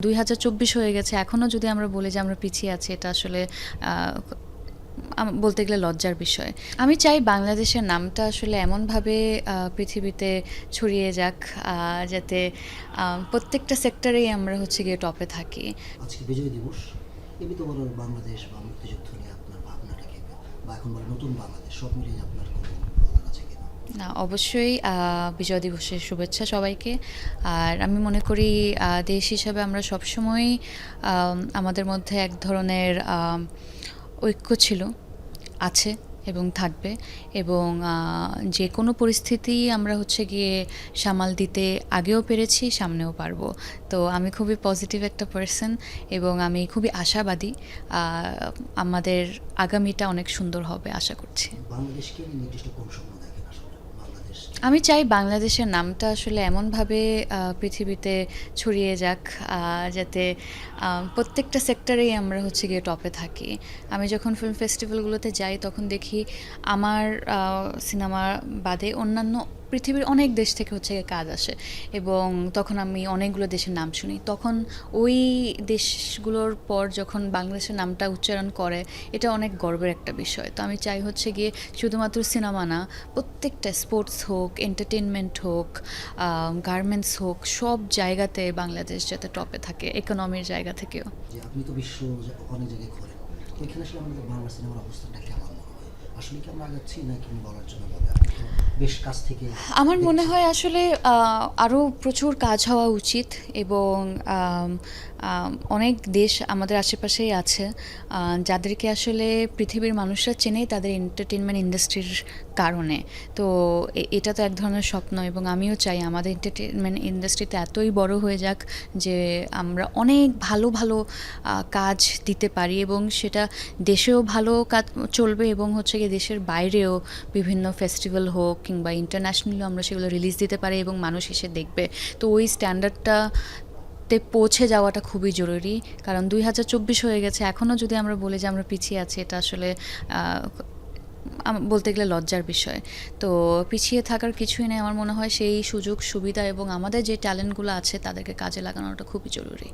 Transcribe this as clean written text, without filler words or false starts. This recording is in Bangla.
2024 হয়ে গেছে, এখনও যদি আমরা বলি যে আমরা পিছিয়ে আছি, এটা আসলে বলতে গেলে লজ্জার বিষয়। আমি চাই বাংলাদেশের নামটা আসলে এমনভাবে পৃথিবীতে ছড়িয়ে যাক, যাতে প্রত্যেকটা সেক্টরেই আমরা হচ্ছে গিয়ে টপে থাকি। আজকে বিজয় দিবস, এমনি তো বলার বাংলাদেশ বা মুক্তিযুদ্ধ নিয়ে আপনার ভাবনাটা কি, বা এখন বলে নতুন বাংলাদেশ, সব মিলিয়ে আপনার কোনো বলার আছে কিনা? না, অবশ্যই বিজয় দিবসের শুভেচ্ছা সবাইকে। আর আমি মনে করি দেশ হিসাবে আমরা সবসময়ই আমাদের মধ্যে এক ধরনের ঐক্য ছিল, আছে এবং থাকবে, এবং যে কোনো পরিস্থিতি আমরা হচ্ছে গিয়ে সামাল দিতে আগেও পেরেছি, সামনেও পারবো। তো আমি খুবই পজিটিভ একটা পার্সন এবং আমি খুবই আশাবাদী। আমাদের আগামীটা অনেক সুন্দর হবে আশা করছি। বাংলাদেশকে নির্দিষ্ট কোন স্বপ্ন দেখেন আসলে বাংলাদেশ? আমি চাই বাংলাদেশের নামটা আসলে এমনভাবে পৃথিবীতে ছড়িয়ে যাক, যাতে প্রত্যেকটা সেক্টরেই আমরা হচ্ছে গিয়ে টপে থাকি। আমি যখন ফিল্ম ফেস্টিভ্যালগুলোতে যাই তখন দেখি আমার সিনেমা বাদে অন্যান্য পৃথিবীর অনেক দেশ থেকে হচ্ছে গিয়ে কাজ আসে, এবং তখন আমি অনেকগুলো দেশের নাম শুনি। তখন ওই দেশগুলোর পর যখন বাংলাদেশের নামটা উচ্চারণ করে, এটা অনেক গর্বের একটা বিষয়। তো আমি চাই হচ্ছে গিয়ে শুধুমাত্র সিনেমা না, প্রত্যেকটা স্পোর্টস হোক, এন্টারটেনমেন্ট হোক, গার্মেন্টস হোক, সব জায়গাতে বাংলাদেশ যাতে টপে থাকে, ইকোনমির জায়গা থেকেও। যে আপনি তো বিশ্ব অনেক জায়গায় ঘোরেন, তো এখানে আসলে আমাদের বাংলা সিনেমার অবস্থানটা কেমন মনে হয়? আসলে কি আমরা আগাচ্ছি নাকি বলার জন্য বলে? আপনি তো বেশ কাছ থেকে আমার মনে দেখছেন। হয় আসলে আরও প্রচুর কাজ হওয়া উচিত, এবং অনেক দেশ আমাদের আশেপাশেই আছে যাদেরকে আসলে পৃথিবীর মানুষরা চেনেই তাদের এন্টারটেনমেন্ট ইন্ডাস্ট্রির কারণে। তো এটা তো এক ধরনের স্বপ্ন, এবং আমিও চাই আমাদের এন্টারটেনমেন্ট ইন্ডাস্ট্রিতে এতই বড় হয়ে যাক যে আমরা অনেক ভালো ভালো কাজ দিতে পারি, এবং সেটা দেশেও ভালো কাজ চলবে, এবং হচ্ছে গিয়ে দেশের বাইরেও বিভিন্ন ফেস্টিভ্যাল হোক কিংবা ইন্টারন্যাশনালিও আমরা সেগুলো রিলিজ দিতে পারি এবং মানুষ এসে দেখবে। তো ওই স্ট্যান্ডার্ডটাতে পৌঁছে যাওয়াটা খুবই জরুরি, কারণ 2024 হয়ে গেছে, এখনও যদি আমরা বলি যে আমরা পিছিয়ে আছি, এটা আসলে বলতে গেলে লজ্জার বিষয়। তো পিছিয়ে থাকার কিছুই নেই, আমার মনে হয় সেই সুযোগ সুবিধা এবং আমাদের যে ট্যালেন্টগুলো আছে তাদেরকে কাজে লাগানোটা খুবই জরুরি।